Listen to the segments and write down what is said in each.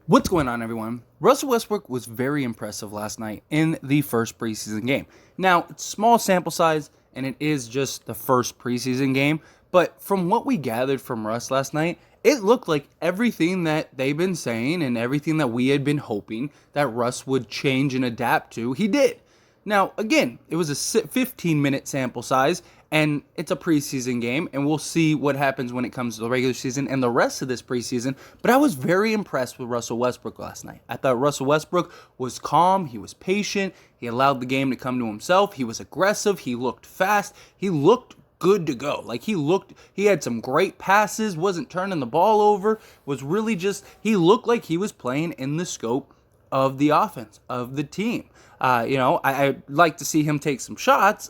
What's going on, everyone? Russell Westbrook was very impressive last night in the first preseason game. Now, it's small sample size, and it is just the first preseason game, but from what we gathered from Russ last night, it looked like everything that they've been saying and everything that we had been hoping that Russ would change and adapt to, he did. Now, again, it was a 15-minute sample size, and it's a preseason game, and we'll see what happens when it comes to the regular season and the rest of this preseason. But I was very impressed with Russell Westbrook last night. I thought Russell Westbrook was calm, he was patient, he allowed the game to come to himself, he was aggressive, he looked fast, he looked good to go. Like he had some great passes, wasn't turning the ball over, was really he looked like he was playing in the scope of the offense, of the team. I'd like to see him take some shots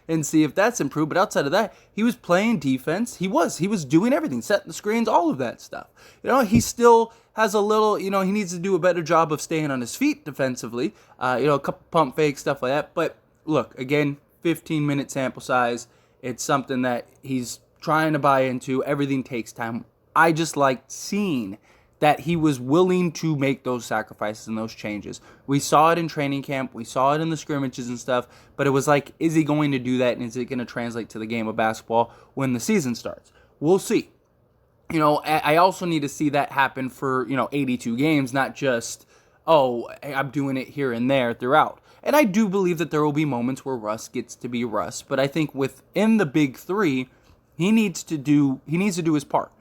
and see if that's improved. But outside of that, he was playing defense. He was doing everything, setting the screens, all of that stuff. He still has a little, he needs to do a better job of staying on his feet defensively. A couple pump fakes, stuff like that. But look, again, 15-minute sample size. It's something that he's trying to buy into. Everything takes time. I just liked seeing that he was willing to make those sacrifices and those changes. We saw it in training camp. We saw it in the scrimmages and stuff. But it was like, is he going to do that? And is it going to translate to the game of basketball when the season starts? We'll see. I also need to see that happen for, 82 games, not just, I'm doing it here and there throughout. And I do believe that there will be moments where Russ gets to be Russ. But I think within the big three, he needs to do his part.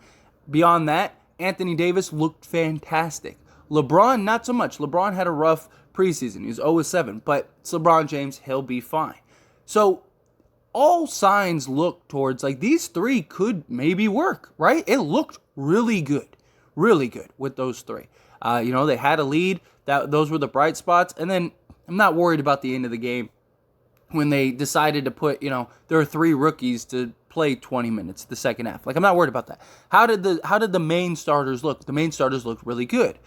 Beyond that, Anthony Davis looked fantastic. LeBron, not so much. LeBron had a rough preseason. He was 0-7, but it's LeBron James. He'll be fine. So all signs look towards like these three could maybe work, right? It looked really good with those three. They had a lead. Those were the bright spots. And then I'm not worried about the end of the game when they decided to put, there are three rookies to play 20 minutes the second half. Like, I'm not worried about that. How did the main starters look? The main starters looked really good.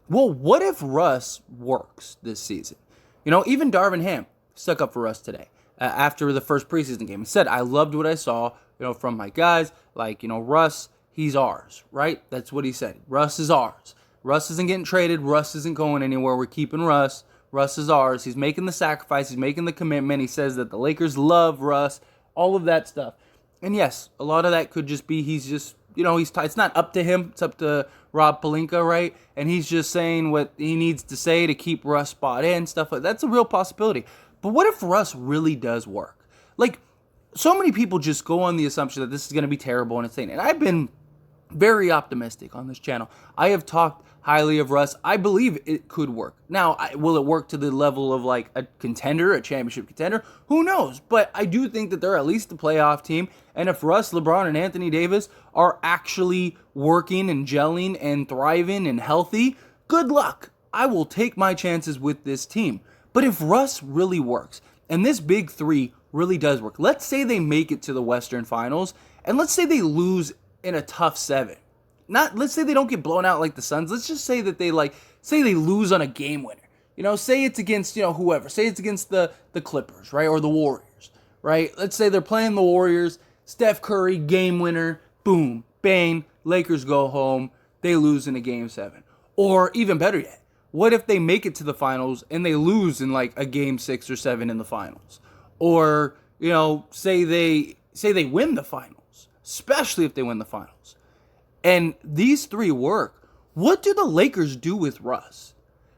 Well, what if Russ works this season? Even Darvin Ham stuck up for Russ today after the first preseason game. He said, I loved what I saw, from my guys. Like, Russ, he's ours, right? That's what he said. Russ is ours. Russ isn't getting traded. Russ isn't going anywhere. We're keeping Russ. Russ is ours. He's making the sacrifice. He's making the commitment. He says that the Lakers love Russ. All of that stuff. And yes, a lot of that could just be he's just, it's not up to him. It's up to Rob Pelinka, right? And he's just saying what he needs to say to keep Russ spot in, stuff like that. That's a real possibility. But what if Russ really does work? Like, so many people just go on the assumption that this is going to be terrible and insane. And I've been very optimistic on this channel. I have talked highly of Russ. I believe it could work. Now, will it work to the level of like a contender, a championship contender? Who knows? But I do think that they're at least a playoff team. And if Russ, LeBron, and Anthony Davis are actually working and gelling and thriving and healthy, good luck. I will take my chances with this team. But if Russ really works, and this big three really does work, let's say they make it to the Western Finals, and let's say they lose in a tough 7. Let's say they don't get blown out like the Suns. Let's just say that they lose on a game winner. Say it's against, whoever. Say it's against the Clippers, right? Or the Warriors, right? Let's say they're playing the Warriors. Steph Curry, game winner. Boom, bang. Lakers go home. They lose in a game 7. Or even better yet, what if they make it to the finals and they lose in like a game 6 or 7 in the finals? Or, say they win the finals, especially if they win the finals. And these three work. What do the Lakers do with Russ?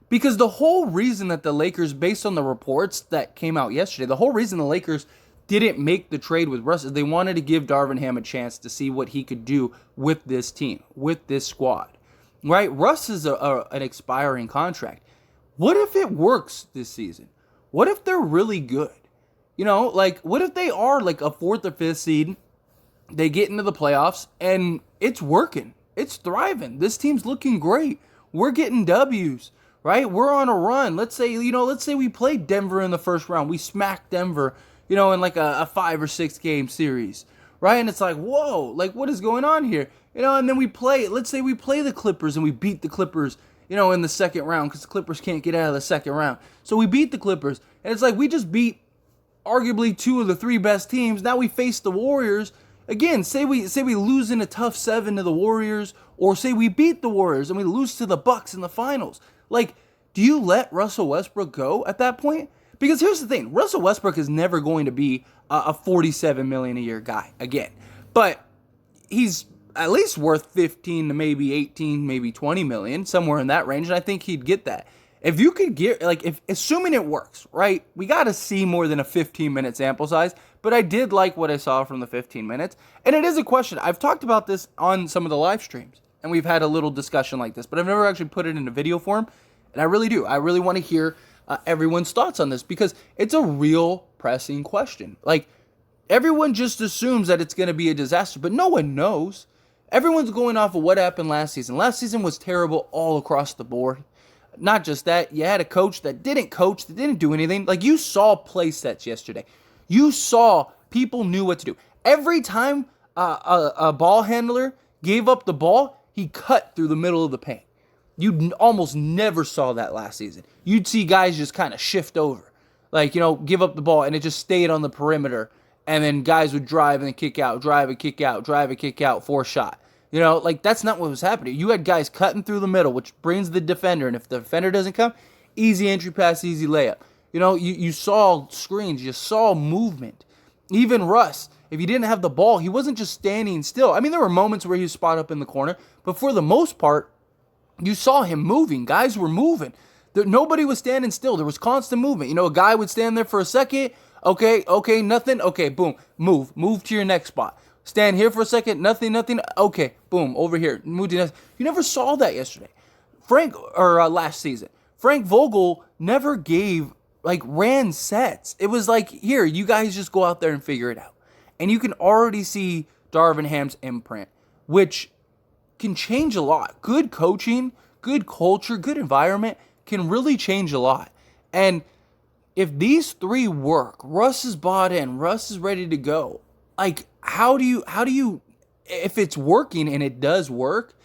Because the whole reason that the Lakers, based on the reports that came out yesterday, the whole reason the Lakers didn't make the trade with Russ is they wanted to give Darvin Ham a chance to see what he could do with this team, with this squad. Right? Russ is an expiring contract. What if it works this season? What if they're really good? What if they are like a 4th or 5th seed? They get into the playoffs, and it's working. It's thriving. This team's looking great. We're getting W's, right? We're on a run. Let's say we played Denver in the first round. We smacked Denver, in like a 5 or 6 game series, right? And it's like, whoa, like what is going on here? And then let's say we play the Clippers and we beat the Clippers, in the second round because the Clippers can't get out of the second round. So we beat the Clippers, and it's like we just beat arguably 2 of the 3 best teams. Now we face the Warriors. Again, say we lose in a tough 7 to the Warriors, or say we beat the Warriors and we lose to the Bucks in the finals. Like, do you let Russell Westbrook go at that point? Because here's the thing, Russell Westbrook is never going to be a $47 million a year guy again. But he's at least worth 15 to maybe 18, maybe 20 million, somewhere in that range, and I think he'd get that. If you could get, like, if assuming it works, right? We got to see more than a 15-minute sample size, but I did like what I saw from the 15 minutes. And it is a question. I've talked about this on some of the live streams, and we've had a little discussion like this, but I've never actually put it in a video form, and I really do. I really want to hear everyone's thoughts on this, because it's a real pressing question. Like, everyone just assumes that it's going to be a disaster, but no one knows. Everyone's going off of what happened last season. Last season was terrible all across the board. Not just that, you had a coach that didn't do anything. Like, you saw play sets yesterday. You saw people knew what to do. Every time a ball handler gave up the ball, he cut through the middle of the paint. You almost never saw that last season. You'd see guys just kind of shift over. Like, give up the ball, and it just stayed on the perimeter. And then guys would drive and then kick out, drive and kick out, drive and kick out, 4-shot. Like, that's not what was happening. You had guys cutting through the middle, which brings the defender. And if the defender doesn't come, easy entry pass, easy layup. You saw screens. You saw movement. Even Russ, if he didn't have the ball, he wasn't just standing still. I mean, there were moments where he was spot up in the corner. But for the most part, you saw him moving. Guys were moving. Nobody was standing still. There was constant movement. A guy would stand there for a second. Okay, nothing. Okay, boom, move to your next spot. Stand here for a second, nothing. Okay, boom, over here, move to next. You never saw that yesterday. Last season. Frank Vogel never ran sets. It was like, here, you guys just go out there and figure it out. And you can already see Darvin Ham's imprint, which can change a lot. Good coaching, good culture, good environment can really change a lot. And if these three work, Russ is bought in, Russ is ready to go. Like, how do you, if it's working and it does work,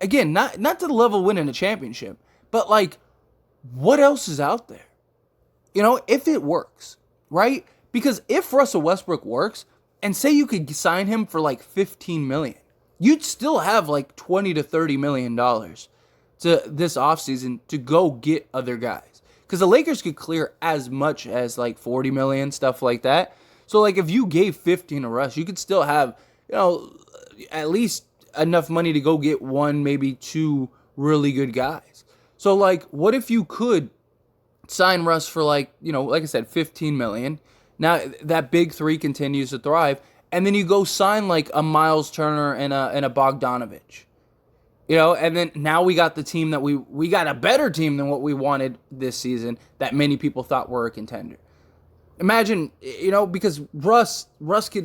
again, not to the level of winning a championship, but like, what else is out there? If it works, right? Because if Russell Westbrook works, and say you could sign him for like $15 million, you'd still have like $20 to $30 million to this offseason to go get other guys. Because the Lakers could clear as much as like $40 million, stuff like that. So, like, if you gave 15 to Russ, you could still have, at least enough money to go get one, maybe two really good guys. So, like, what if you could sign Russ for, like I said, 15 million. Now, that big three continues to thrive. And then you go sign, like, a Miles Turner and a Bogdanovich. And then now we got the team that we got a better team than what we wanted this season that many people thought were a contender. Imagine, because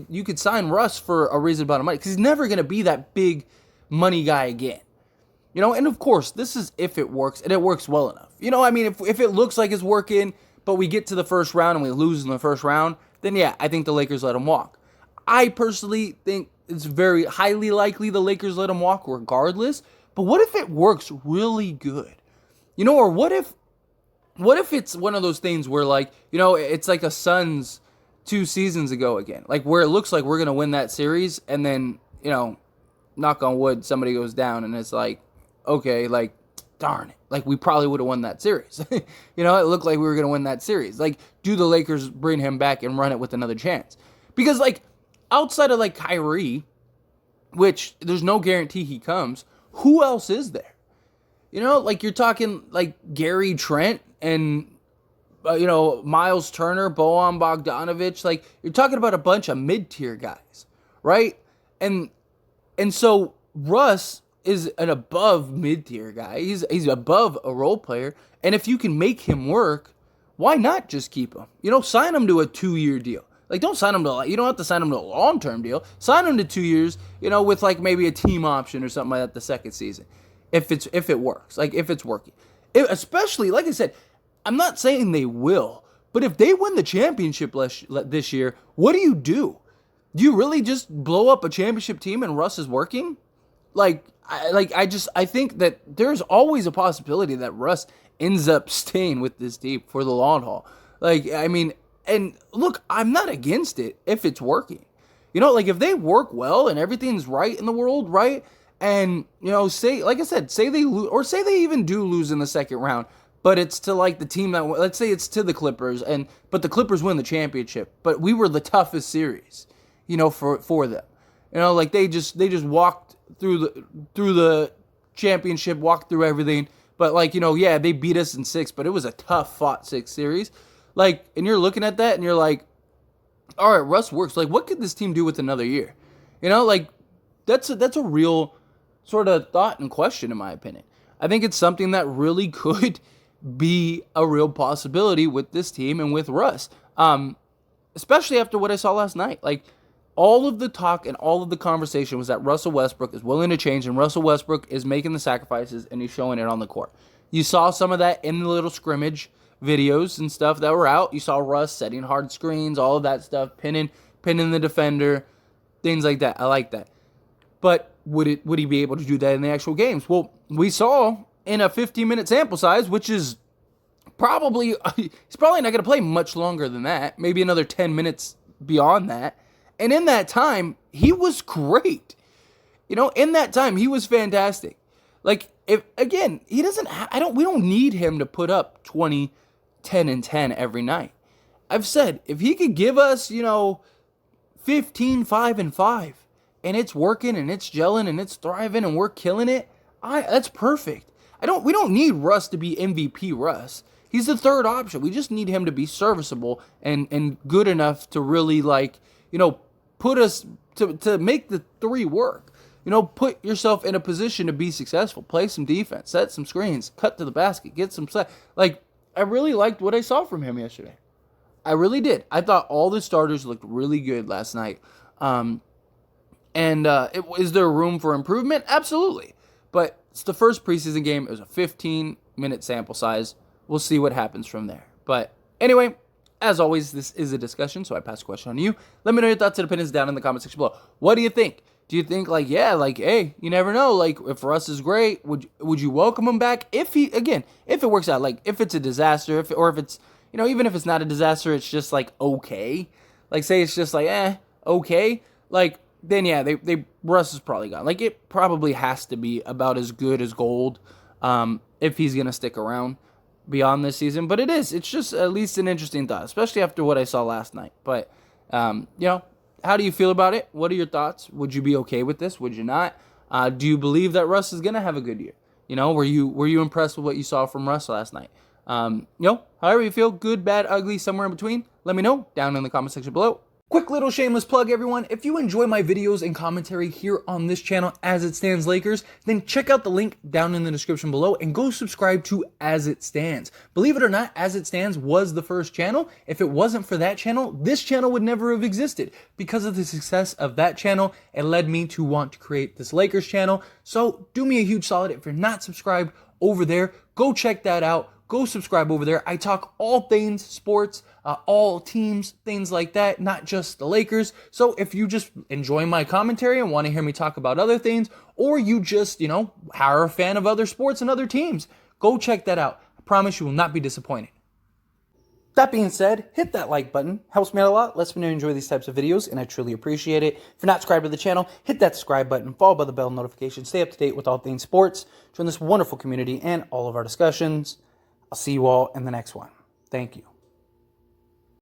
you could sign Russ for a reasonable amount of money, because he's never going to be that big money guy again. And of course, this is if it works, and it works well enough. If it looks like it's working, but we get to the first round and we lose in the first round, then yeah, I think the Lakers let him walk. I personally think it's very highly likely the Lakers let him walk regardless, but what if it works really good? Or what if it's one of those things where, like, it's like a Suns 2 seasons ago again, like where it looks like we're going to win that series, and then, knock on wood, somebody goes down, and it's like, okay, like, darn it, like, we probably would have won that series. It looked like we were going to win that series. Like, do the Lakers bring him back and run it with another chance? Because, like, outside of, like, Kyrie, which there's no guarantee he comes, who else is there? Like, you're talking, like, Gary Trent and, Miles Turner, Bojan Bogdanovich. Like, you're talking about a bunch of mid-tier guys, right? And so Russ is an above mid-tier guy. He's above a role player. And if you can make him work, why not just keep him? Sign him to a 2-year deal. Like, don't sign him to, you don't have to sign him to a long-term deal. Sign him to 2 years, with, like, maybe a team option or something like that the second season. If it works, like, if it's working. Especially, like I said, I'm not saying they will, but if they win the championship this year, what do? Do you really just blow up a championship team and Russ is working? I think that there's always a possibility that Russ ends up staying with this team for the long haul. And look, I'm not against it if it's working. Like if they work well and everything's right in the world, right? And, say, like I said, say they lose, or say they even do lose in the second round, but it's to like the team that, let's say it's to the Clippers, but the Clippers win the championship, but we were the toughest series, for them. Like they just walked through the championship, walked through everything, but like, yeah, they beat us in 6, but it was a tough fought 6 series. Like, and you're looking at that and you're like, all right, Russ works. Like, what could this team do with another year? Like that's a real sort of thought and question, in my opinion. I think it's something that really could be a real possibility with this team and with Russ, especially after what I saw last night. Like, all of the talk and all of the conversation was that Russell Westbrook is willing to change, and Russell Westbrook is making the sacrifices, and he's showing it on the court. You saw some of that in the little scrimmage videos and stuff that were out. You saw Russ setting hard screens, all of that stuff, pinning the defender, things like that. I like that. But would he be able to do that in the actual games? Well, we saw in a 15-minute sample size, which is he's probably not going to play much longer than that, maybe another 10 minutes beyond that. And in that time, he was great. In that time, he was fantastic. Like, we don't need him to put up 20, 10, and 10 every night. I've said, if he could give us, 15, 5, and 5, and it's working, and it's gelling, and it's thriving, and we're killing it, that's perfect. We don't need Russ to be MVP Russ. He's the third option. We just need him to be serviceable and good enough to really, like, put us to make the 3 work. Put yourself in a position to be successful. Play some defense, set some screens, cut to the basket, get some set. Like, I really liked what I saw from him yesterday. I really did. I thought all the starters looked really good last night. Is there room for improvement? Absolutely. But it's the first preseason game. It was a 15-minute sample size. We'll see what happens from there. But anyway, as always, this is a discussion, so I pass the question on to you. Let me know your thoughts and opinions down in the comment section below. What do you think? Do you think, hey, you never know, like, if Russ is great, would you welcome him back? If it works out, like, if it's a disaster, if it's, even if it's not a disaster, it's just, like, okay. Like, say it's just, like, okay. Like, then, yeah, Russ is probably gone. Like, it probably has to be about as good as gold if he's going to stick around beyond this season. But it's just at least an interesting thought, especially after what I saw last night. But, how do you feel about it? What are your thoughts? Would you be okay with this? Would you not? Do you believe that Russ is going to have a good year? Were you impressed with what you saw from Russ last night? However you feel, good, bad, ugly, somewhere in between, let me know down in the comment section below. Quick little shameless plug, everyone. If you enjoy my videos and commentary here on this channel, As It Stands Lakers, then check out the link down in the description below and go subscribe to As It Stands. Believe it or not, As It Stands was the first channel. If it wasn't for that channel, this channel would never have existed. Because of the success of that channel, it led me to want to create this Lakers channel. So do me a huge solid. If you're not subscribed over there, go check that out. Go subscribe over there. I talk all things sports, all teams, things like that, not just the Lakers. So if you just enjoy my commentary and want to hear me talk about other things, or you just, are a fan of other sports and other teams, go check that out. I promise you will not be disappointed. That being said, hit that like button. Helps me out a lot. Lets me know you enjoy these types of videos, and I truly appreciate it. If you're not subscribed to the channel, hit that subscribe button, followed by the bell notification. Stay up to date with all things sports. Join this wonderful community and all of our discussions. I'll see you all in the next one. Thank you.